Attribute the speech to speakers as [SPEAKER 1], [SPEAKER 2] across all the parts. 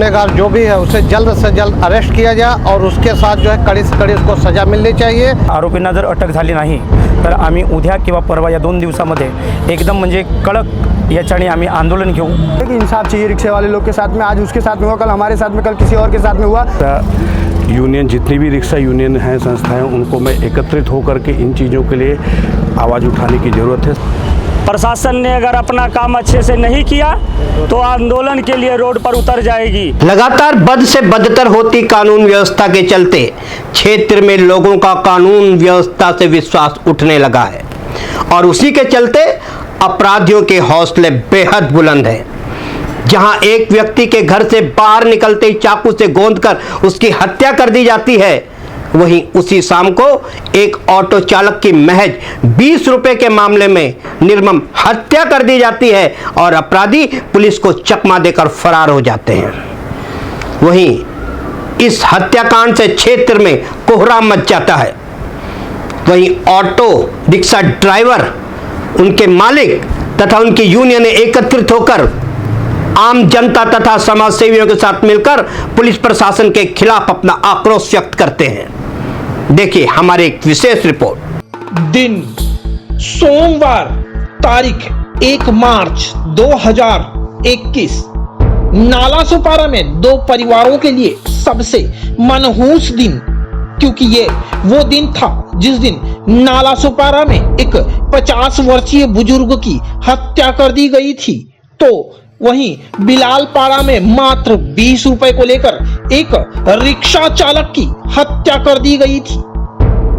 [SPEAKER 1] गुनहगार जो भी है उसे जल्द से जल्द अरेस्ट किया जाए और उसके साथ जो है कड़ी से कड़ी उसको सजा मिलनी चाहिए।
[SPEAKER 2] आरोपींना जर अटक झाली नाही तर आम्ही उद्या किंवा परवा या 2 दिवसामध्ये एकदम म्हणजे कडक याच्याने आम्ही आंदोलन घेऊ।
[SPEAKER 3] इंसाफ चाहिए रिक्शे वाले लोग के साथ में, आज उसके साथ में हुआ, कल हमारे साथ में, कल किसी और के साथ में हुआ।
[SPEAKER 4] यूनियन जितनी भी रिक्शा यूनियन हैं, संस्थाएं, उनको मैं एकत्रित होकर के इन चीज़ों के लिए आवाज़ उठाने की ज़रूरत है।
[SPEAKER 5] प्रशासन ने अगर अपना काम अच्छे से नहीं किया तो आंदोलन के लिए रोड पर उतर जाएगी।
[SPEAKER 6] लगातार बद से बदतर होती कानून व्यवस्था के चलते क्षेत्र में लोगों का कानून व्यवस्था से विश्वास उठने लगा है और उसी के चलते अपराधियों के हौसले बेहद बुलंद हैं। जहां एक व्यक्ति के घर से बाहर निकलते ही चाकू से गोंदकर उसकी हत्या कर दी जाती है, वहीं उसी शाम को एक ऑटो चालक की महज 20 रुपए के मामले में निर्मम हत्या कर दी जाती है और अपराधी पुलिस को चकमा देकर फरार हो जाते हैं। वहीं इस हत्याकांड से क्षेत्र में कोहराम मच जाता है। वहीं ऑटो रिक्शा ड्राइवर, उनके मालिक तथा उनकी यूनियन एकत्रित होकर आम जनता तथा समाज सेवियों के साथ मिलकर पुलिस प्रशासन के खिलाफ अपना आक्रोश व्यक्त करते हैं। देखिए हमारे एक विशेष रिपोर्ट।
[SPEAKER 7] दिन सोमवार तारीख 1 मार्च 2021 नालासोपारा में 2 परिवारों के लिए सबसे मनहूस दिन, क्योंकि ये वो दिन था जिस दिन नालासोपारा में एक 50 वर्षीय बुजुर्ग की हत्या कर दी गई थी। तो वहीं बिलालपाड़ा में मात्र 20 रुपए को लेकर एक रिक्शा चालक की हत्या कर दी गई थी।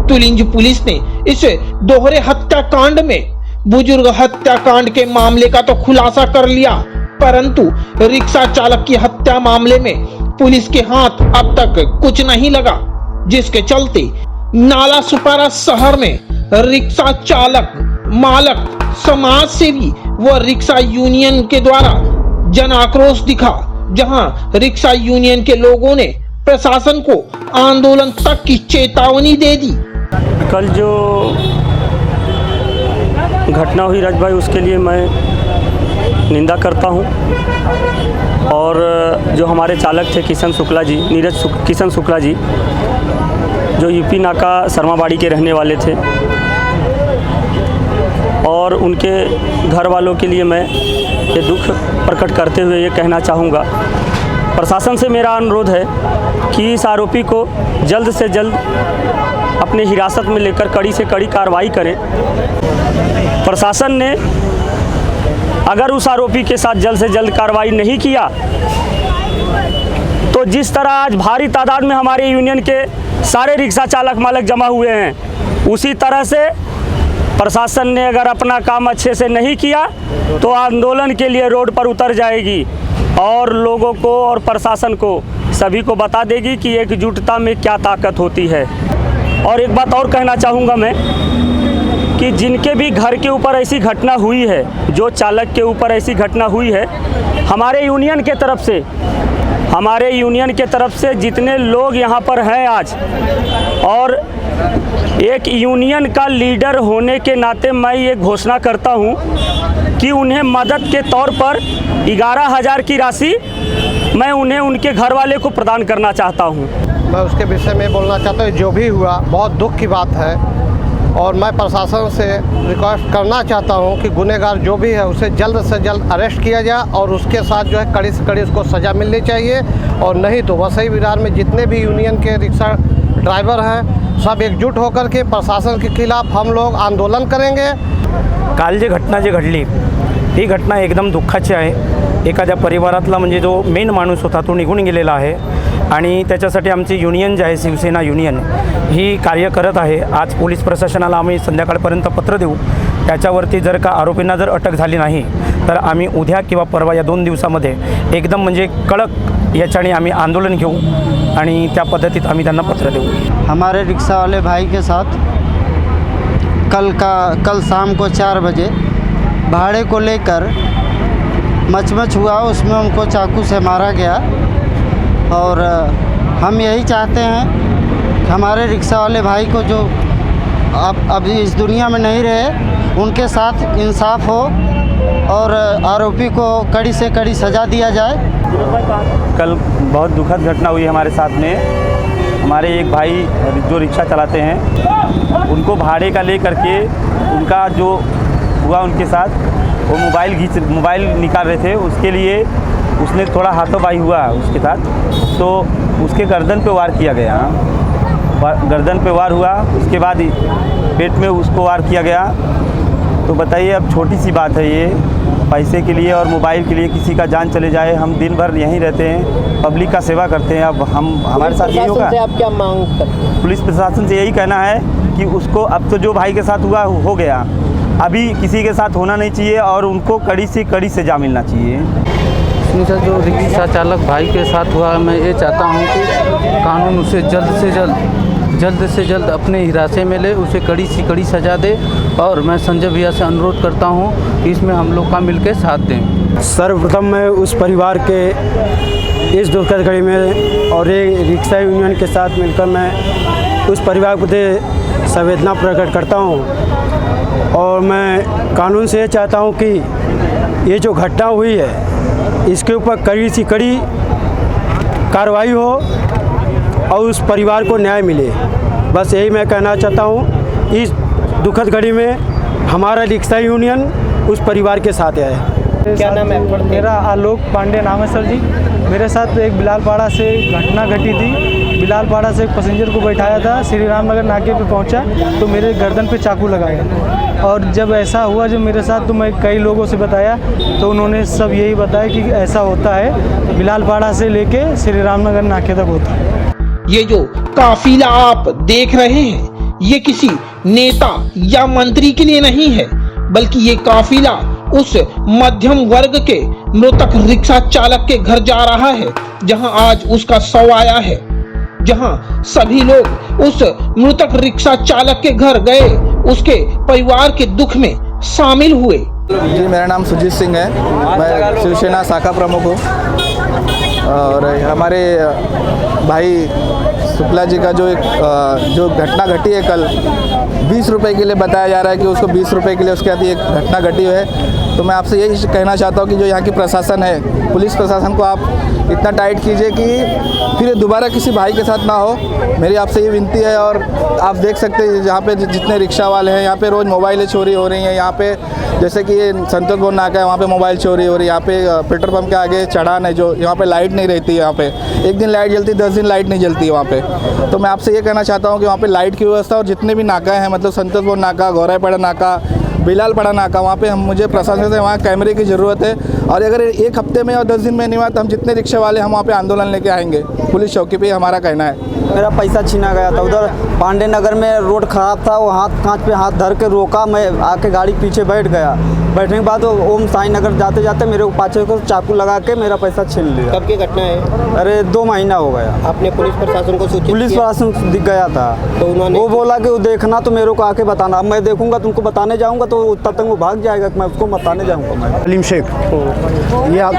[SPEAKER 7] तुलिंज पुलिस ने इस दोहरे हत्याकांड में बुजुर्ग हत्याकांड के मामले का तो खुलासा कर लिया, परंतु रिक्शा चालक की हत्या मामले में पुलिस के हाथ अब तक कुछ नहीं लगा, जिसके चलते नालासोपारा शहर में रिक्शा चालक, मालक, समाज सेवी व रिक्शा यूनियन के द्वारा जन आक्रोश दिखा, जहां रिक्शा यूनियन के लोगों ने प्रशासन को आंदोलन तक की चेतावनी दे दी।
[SPEAKER 5] कल जो घटना हुई राज भाई, उसके लिए मैं निंदा करता हूं और जो हमारे चालक थे किशन शुक्ला जी, किशन शुक्ला जी, जो यूपी नाका शर्माबाड़ी के रहने वाले थे, और उनके घर वालों के लिए मैं ये दुख प्रकट करते हुए ये कहना चाहूँगा, प्रशासन से मेरा अनुरोध है कि इस आरोपी को जल्द से जल्द अपने हिरासत में लेकर कड़ी से कड़ी कार्रवाई करें। प्रशासन ने अगर उस आरोपी के साथ जल्द से जल्द कार्रवाई नहीं किया तो जिस तरह आज भारी तादाद में हमारे यूनियन के सारे रिक्शा चालक मालक जमा हुए हैं, उसी तरह से प्रशासन ने अगर अपना काम अच्छे से नहीं किया तो आंदोलन के लिए रोड पर उतर जाएगी और लोगों को और प्रशासन को सभी को बता देगी कि एकजुटता में क्या ताकत होती है। और एक बात और कहना चाहूँगा मैं कि जिनके भी घर के ऊपर ऐसी घटना हुई है, जो चालक के ऊपर ऐसी घटना हुई है, हमारे यूनियन के तरफ से जितने लोग यहाँ पर हैं आज, और एक यूनियन का लीडर होने के नाते मैं ये घोषणा करता हूँ कि उन्हें मदद के तौर पर 11,000 की राशि मैं उन्हें उनके घर वाले को प्रदान करना चाहता हूँ।
[SPEAKER 1] मैं उसके विषय में बोलना चाहता हूँ, जो भी हुआ बहुत दुख की बात है और मैं प्रशासन से रिक्वेस्ट करना चाहता हूँ कि गुनहगार जो भी है उसे जल्द से जल्द अरेस्ट किया जाए और उसके साथ जो है कड़ी से कड़ी उसको सज़ा मिलनी चाहिए, और नहीं तो वसई विरार में जितने भी यूनियन के रिक्शा ड्राइवर हैं सब एकजुट होकर के प्रशासन के खिलाफ हम लोग आंदोलन करेंगे।
[SPEAKER 2] काल जी घटना जी घडली ही घटना एकदम दुःखाची आहे। एखाद्या परिवारातला म्हणजे जो मेन माणूस होता तो निघून गेलेला आहे आणि त्याच्यासाठी आमची युनियन जी आहे शिवसेना युनियन ही कार्य करत आहे। आज पोलीस प्रशासनाला आम्ही संध्याकाळपर्यंत पत्र देऊ, त्याच्यावरती जर का आरोपींना जर अटक झाली नाही तर आम्ही उद्या किंवा परवा या 2 दिवसामध्ये एकदम म्हणजे कडक याच्याने आम्ही आंदोलन घेऊ आणि त्या पद्धतीत आम्ही त्यांना पत्र देऊ।
[SPEAKER 3] हमारे रिक्शा वाले भाई के साथ कल शाम को 4 बजे भाड़े को लेकर मचमच हुआ, उसमें उनको चाकू से मारा गया। और हम यही चाहते हैं कि हमारे रिक्शा वाले भाई को जो अब इस दुनिया में नहीं रहे, उनके साथ इंसाफ हो और आरोपी को कड़ी से कड़ी सज़ा दिया जाए।
[SPEAKER 2] कल बहुत दुखद घटना हुई हमारे साथ में। हमारे एक भाई जो रिक्शा चलाते हैं, उनको भाड़े का ले करके उनका जो हुआ उनके साथ, वो मोबाइल निकाल रहे थे, उसके लिए उसने थोड़ा हाथों-बाई हुआ उसके साथ, तो उसके गर्दन पे वार किया गया। गर्दन पे वार हुआ, उसके बाद पेट में उसको वार किया गया। तो बताइए, अब छोटी सी बात है ये, पैसे के लिए और मोबाइल के लिए किसी का जान चले जाए। हम दिन भर यहीं रहते हैं, पब्लिक का सेवा करते हैं। अब हमारे साथ यही होगा।
[SPEAKER 6] आप क्या मांग करते हैं?
[SPEAKER 2] पुलिस प्रशासन से यही कहना है कि उसको, अब तो जो भाई के साथ हुआ हो गया, अभी किसी के साथ होना नहीं चाहिए और उनको कड़ी से कड़ी सजा मिलना चाहिए।
[SPEAKER 8] इसमें से जो रिक्शा चालक भाई के साथ हुआ, मैं ये चाहता हूँ कि कानून उसे जल्द से जल्द अपने हिरासत में ले, उसे कड़ी से कड़ी सज़ा दे। और मैं संजय भैया से अनुरोध करता हूँ कि इसमें हम लोग का मिलकर साथ दें।
[SPEAKER 9] सर्वप्रथम मैं उस परिवार के इस दुखद घड़ी में और ये रिक्शा यूनियन के साथ मिलकर मैं उस परिवार के प्रति संवेदना प्रकट करता हूँ। और मैं कानून से ये चाहता हूँ कि ये जो घटना हुई है, इसके ऊपर कड़ी से कड़ी कार्रवाई हो और उस परिवार को न्याय मिले। बस यही मैं कहना चाहता हूँ। इस दुखद घड़ी में हमारा रिक्शा यूनियन उस परिवार के साथ है।
[SPEAKER 6] क्या नाम है?
[SPEAKER 10] मेरा आलोक पांडे नाम है सर जी। मेरे साथ एक बिलालपाड़ा से घटना घटी थी। बिलालपाड़ा से एक पैसेंजर को बैठाया था, श्री रामनगर नाके पे पहुंचा तो मेरे गर्दन पे चाकू लगाया। और जब ऐसा हुआ जब मेरे साथ, तो मैं कई लोगों से बताया तो उन्होंने सब यही बताया कि ऐसा होता है, बिलालपाड़ा से लेके श्री रामनगर नाके तक होता है।
[SPEAKER 7] ये जो काफिला आप देख रहे हैं, ये किसी नेता या मंत्री के लिए नहीं है, बल्कि ये काफिला उस मध्यम वर्ग के मृतक रिक्शा चालक के घर जा रहा है, जहां आज उसका शव आया है, जहां सभी लोग उस मृतक रिक्शा चालक के घर गए, उसके परिवार के दुख में शामिल हुए।
[SPEAKER 11] जी, मेरा नाम सुजीत सिंह है, मैं शिवसेना शाखा प्रमुख हूँ। और हमारे भाई शुक्ला जी का जो घटना घटी है कल, 20 रुपए के लिए बताया जा रहा है कि उसको 20 रुपए के लिए उसके साथ ये घटना घटी है। तो मैं आपसे यही कहना चाहता हूँ कि जो यहाँ की प्रशासन है, पुलिस प्रशासन को आप इतना टाइट कीजिए कि फिर दोबारा किसी भाई के साथ ना हो। मेरी आपसे ये विनती है। और आप देख सकते हैं जहाँ पे जितने रिक्शा वाले हैं, यहाँ पे रोज़ मोबाइलें चोरी हो रही हैं। यहाँ पे जैसे कि ये संतोष भवन नाका है, वहाँ पे मोबाइल चोरी हो रही है। यहाँ पे पेट्रोल पंप के आगे चढ़ान है, जो यहाँ पे लाइट नहीं रहती है। यहाँ पे एक दिन लाइट जलती है, 10 दिन लाइट नहीं जलती है वहाँ पे। तो मैं आपसे ये कहना चाहता हूँ कि वहाँ पे लाइट की व्यवस्था और जितने भी नाका हैं, मतलब संतोष भवन नाका, गौराईपाड़ा नाका, बिलालपाड़ा नाका, वहाँ पे मुझे प्रशासन से वहाँ कैमरे की ज़रूरत है। और अगर एक हफ्ते में और 10 दिन में नहीं हुआ तो हम जितने रिक्शा वाले हम वहाँ पे आंदोलन लेके आएंगे पुलिस चौकी पे, हमारा कहना है।
[SPEAKER 3] मेरा पैसा छीना गया था। उधर पांडे नगर में रोड ख़राब था, वो कांच पे हाथ धर के रोका, मैं आके गाड़ी पीछे बैठ गया। बैठने के बाद ओम साई नगर जाते जाते मेरे को पाछे को चाकू लगा के मेरा पैसा छीन लिया।
[SPEAKER 6] कब की घटना है?
[SPEAKER 3] अरे 2 महीना हो गया।
[SPEAKER 6] आपने पुलिस प्रशासन को सूचित?
[SPEAKER 3] पुलिस प्रशासन दिख गया था, तो उन्होंने वो बोला कि वो देखना तो मेरे को आके बताना। अब मैं देखूंगा, तुमको बताने जाऊंगा तो तब तक वो भाग जाएगा, मैं उसको बताने जाऊंगा। मैं
[SPEAKER 9] अलीम शेख, ये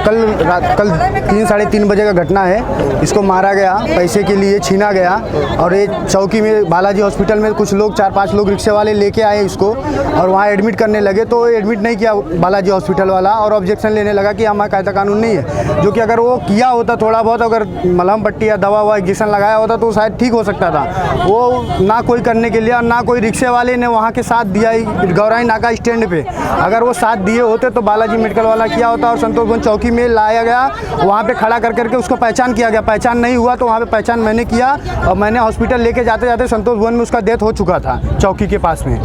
[SPEAKER 9] कल 3 साढ़े 3 बजे का घटना है। इसको मारा गया, पैसे के लिए छीना गया। और ये चौकी में बालाजी हॉस्पिटल में कुछ लोग 4-5 लोग रिक्शे वाले लेके आए इसको और वहाँ एडमिट करने लगे। तो एडमिट नहीं किया बालाजी हॉस्पिटल वाला और ऑब्जेक्शन लेने लगा कि हमारा कायदा कानून नहीं है। जो कि अगर वो किया होता, थोड़ा बहुत अगर मलहम पट्टी या दवा वा इंजेक्शन लगाया होता तो शायद ठीक हो सकता था। वो ना कोई करने के लिए और ना कोई रिक्शे वाले ने वहाँ के साथ दिया। गौराई नाका स्टैंड पे अगर वो साथ दिए होते तो बालाजी मेडिकल वाला किया होता और संतोष भवन चौकी में लाया गया, वहाँ पे खड़ा कर करके उसको पहचान किया गया। पहचान नहीं हुआ तो वहाँ पे पहचान मैंने किया और मैंने हॉस्पिटल लेके जाते जाते संतोष भवन में उसका डेथ हो चुका था चौकी के पास में।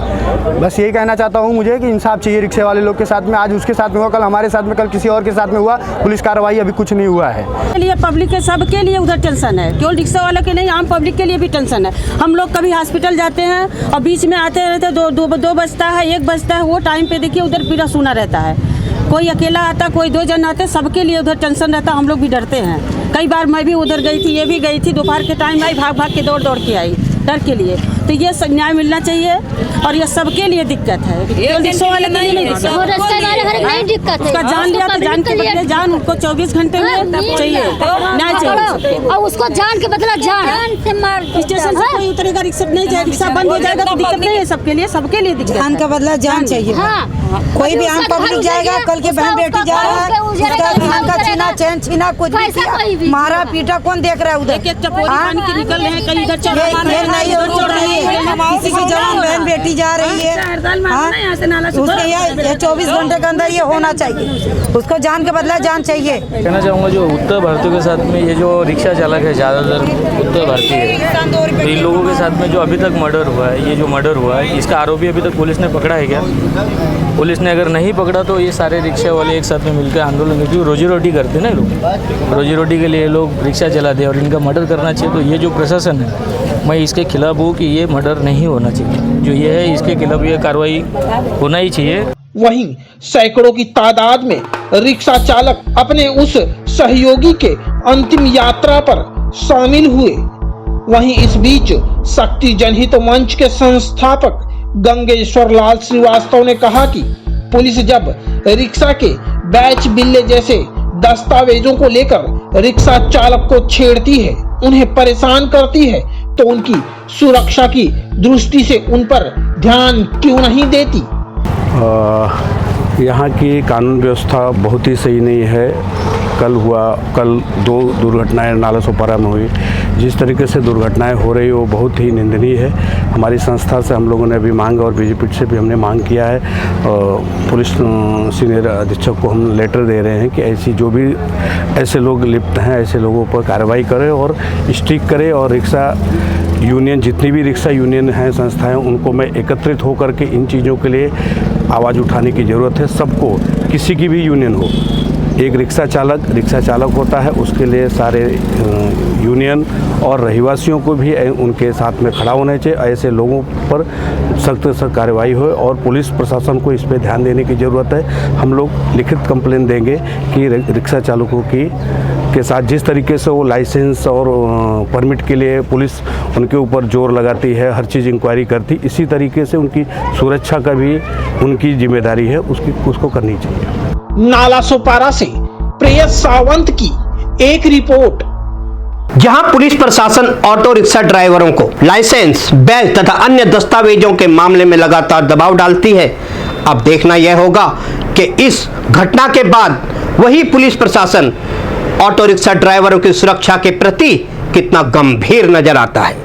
[SPEAKER 9] बस यही कहना चाहता हूँ मुझे कि इंसाफ चाहिए रिक्शे वाले लोग के साथ में। आज उसके साथ में हुआ, कल हमारे साथ में, कल किसी और के साथ में हुआ। पुलिस कार्रवाई अभी कुछ नहीं हुआ है।
[SPEAKER 12] लिए पब्लिक के सबके लिए उधर टेंशन है, केवल रिक्शा वालों के नहीं, आम पब्लिक के लिए भी टेंशन है। हम लोग कभी हॉस्पिटल जाते हैं और बीच में आते रहते, 2 बजता है, 1 बजता है, वो टाइम पे देखिए उधर पूरा सुना रहता है। कोई अकेला आता, कोई 2 जन आते, सबके लिए उधर टेंशन रहता। हम लोग भी डरते हैं। कई बार मैं भी उधर गई थी, ये भी गई थी, दोपहर के टाइम आई, भाग भाग के दौड़ के आई। डर के लिए। तो ये सब न्याय मिलना चाहिए और ये सबके लिए दिक्कत है, रिक्शा वाले के लिए नहीं दिक्कत है। उसका जान लिया तो जान के बदले जान उनको 24 घंटे में चाहिए, न्याय चाहिए
[SPEAKER 13] और उसको जान के बदला जान से मार।
[SPEAKER 12] स्टेशन से कोई उतरेगा, रिक्शा नहीं जाए, रिक्शा बंद हो जाएगा तो दिक्कत नहीं है सबके लिए, सबके लिए दिक्कत।
[SPEAKER 14] जान का बदला जान चाहिए। कोई भी आम पब्लिक जाएगा, कल के बहन बेटी जा रहा है, उसका धान का छीना, चैन छीना, कुछ भी किया, मारा पीटा, कौन देख रहा है उधर?
[SPEAKER 12] एक चपोरी पानी के निकल रहे हैं, कहीं इधर चल
[SPEAKER 14] ये नहीं हो रही है, किसी की जवान बहन बेटी जा रही है, उसके ये 24 घंटे के अंदर ये होना चाहिए, उसको जान के बदला जान चाहिए।
[SPEAKER 15] कहना चाहूँगा जो उत्तर भारतीयों के साथ में ये जो रिक्शा चालक है ज़्यादातर उत्तर भारतीय है, तो इन लोगों के साथ में जो अभी तक मर्डर हुआ है, ये जो मर्डर हुआ है इसका आरोपी अभी तक पुलिस ने पकड़ा है क्या? पुलिस ने अगर नहीं पकड़ा तो ये सारे रिक्शा वाले एक साथ में मिलकर आंदोलन करते, रोजी रोटी करते ना लोग, रोजी रोटी के लिए लोग रिक्शा चलाते हैं और इनका मर्डर करना चाहिए। तो ये जो प्रशासन है, मैं इसके खिलाफ हूँ कि ये मर्डर नहीं होना चाहिए, जो ये है इसके खिलाफ ये कार्रवाई होना ही चाहिए।
[SPEAKER 7] वहीं सैकड़ों की तादाद में रिक्शा चालक अपने उस सहयोगी के अंतिम यात्रा पर शामिल हुए। वहीं इस बीच शक्ति जनहित मंच के संस्थापक गंगेश्वर लाल श्रीवास्तव ने कहा कि पुलिस जब रिक्शा के बैच बिल्ले जैसे दस्तावेजों को लेकर रिक्शा चालक को छेड़ती है, उन्हें परेशान करती है, तो उनकी सुरक्षा की दृष्टि से उन पर ध्यान क्यों नहीं देती?
[SPEAKER 4] यहाँ की कानून व्यवस्था बहुत ही सही नहीं है। कल 2 दुर्घटनाएं नालासोपारा में हुई। जिस तरीके से दुर्घटनाएं हो रही वो बहुत ही निंदनीय है। हमारी संस्था से हम लोगों ने अभी मांग और बीजेपी से भी हमने मांग किया है, पुलिस सीनियर अधीक्षक को हम लेटर दे रहे हैं कि ऐसी जो भी ऐसे लोग लिप्त हैं ऐसे लोगों पर कार्रवाई करें और स्ट्रिक्ट करें। और रिक्शा यूनियन, जितनी भी रिक्शा यूनियन हैं, संस्थाएं, उनको मैं एकत्रित होकर के इन चीज़ों के लिए आवाज़ उठाने की ज़रूरत है। सबको, किसी की भी यूनियन हो, एक रिक्शा चालक होता है, उसके लिए सारे यूनियन और रहिवासियों को भी उनके साथ में खड़ा होना चाहिए। ऐसे लोगों पर सख्त से सख्त कार्रवाई हो और पुलिस प्रशासन को इस पर ध्यान देने की ज़रूरत है। हम लोग लिखित कंप्लेन देंगे कि रिक्शा चालकों के साथ जिस तरीके से वो लाइसेंस और परमिट के लिए पुलिस उनके ऊपर जोर लगाती है, हर चीज़ इंक्वायरी करती, इसी तरीके से उनकी सुरक्षा का भी उनकी जिम्मेदारी है, उसको करनी चाहिए।
[SPEAKER 7] नालासोपारा से प्रियस सावंत की एक रिपोर्ट।
[SPEAKER 6] जहां पुलिस प्रशासन ऑटो रिक्शा ड्राइवरों को लाइसेंस, बैच तथा अन्य दस्तावेजों के मामले में लगातार दबाव डालती है, अब देखना यह होगा कि इस घटना के बाद वही पुलिस प्रशासन ऑटो रिक्शा ड्राइवरों की सुरक्षा के प्रति कितना गंभीर नजर आता है।